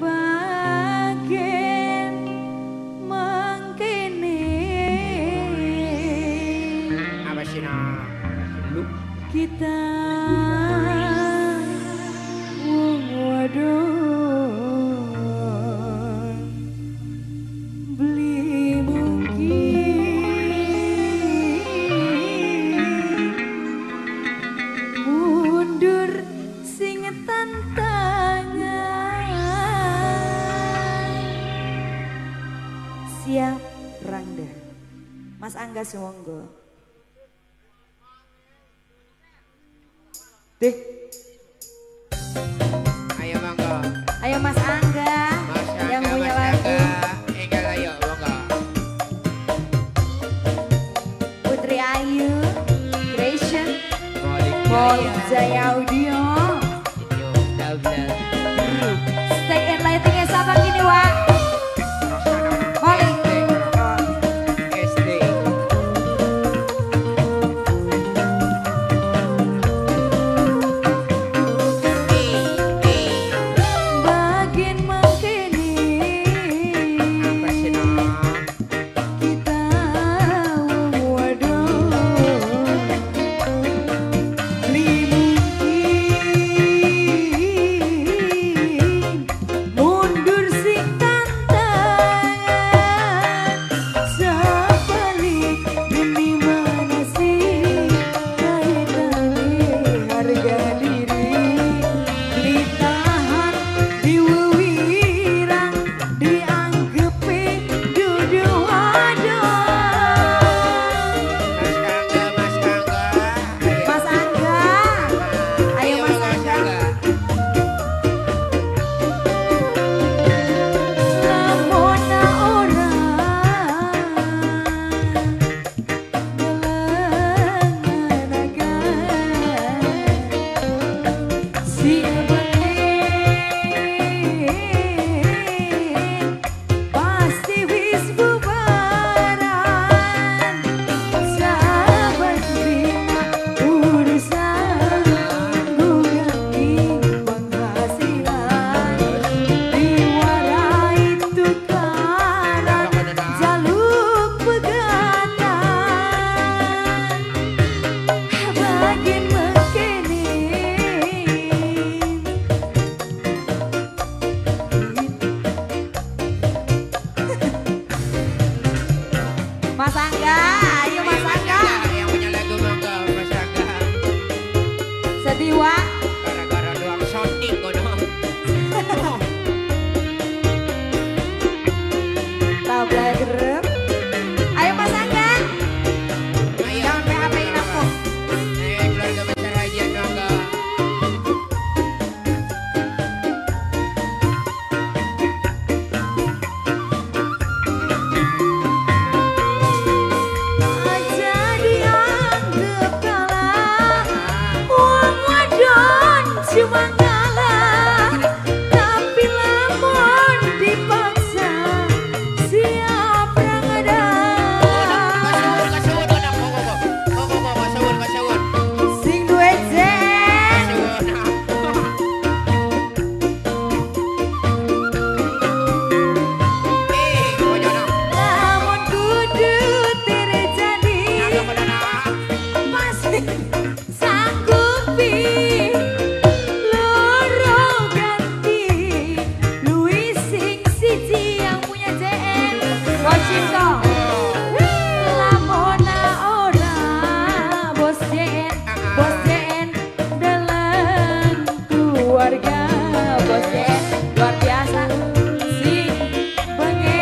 bagian mengkini apa sih nah lu kita waduh beli mungkin mundur sing tantangan siap Rangda Mas Angga Sumonggo deh ayo monggo ayo Mas Angga yang punya lagu enggak ayo monggo Putri Ayu Creation Molly Jaya Audio itu double Stay and lightingnya siapa gini Wak Molly SD bagian mengkini apa sih nah kita waduh beli mungkin mundur sing tantangan sebalik demi mana sih kaitannya harga diri ditahan diwewirang dianggepi dudu waduh Mas Angga Mas Angga ayo Mas Angga lamona ora ngelanganakan si pengen pasti wis bubaran sahabat bina urusan guganti penghasilan diwarai tukaran jaluk pegatan bagian mengkini Mas Angga, ayo Mas Angga yang punya lagu monggo Mas Angga sedih Wak gara-gara doang sounding kono tabla gerem ayo Mas Angga ayo jangan PHP-in aku keluarga besar aja monggo aja dianggap kalah uang wadon cuma ngalah tapi lamun dipaksa siap rangadan kasawun anak kok kasawun sing duwe jen lamun kudu tere jadi pasti sanggupi loro ganti Louis sing siji yang punya JN Washington lamona ora bos JN dalam keluarga bos JN luar biasa sing pengen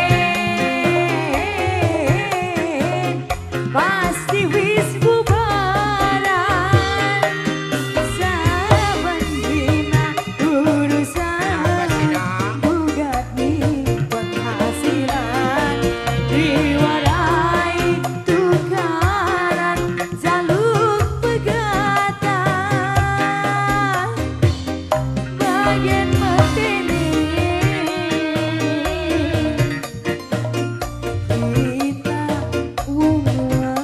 pasti wis bubaran saban dina urusan bugat nih penghasilan diwarai tukaran jaluk pegatan bagian metini kita waduh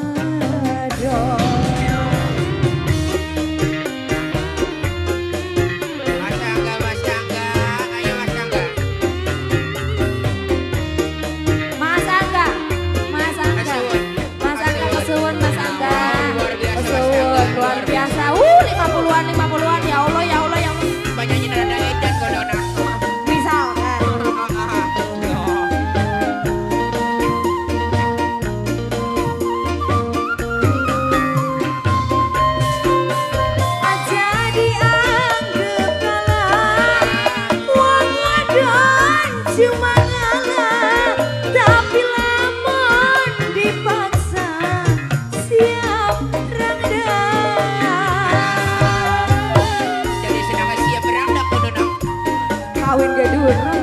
Mas Angga ayo Mas Angga cuma ngalah, tapi lamun dipaksa siap rangda. Jadi sedang siap berangkat, Nona. Kawin gak durung.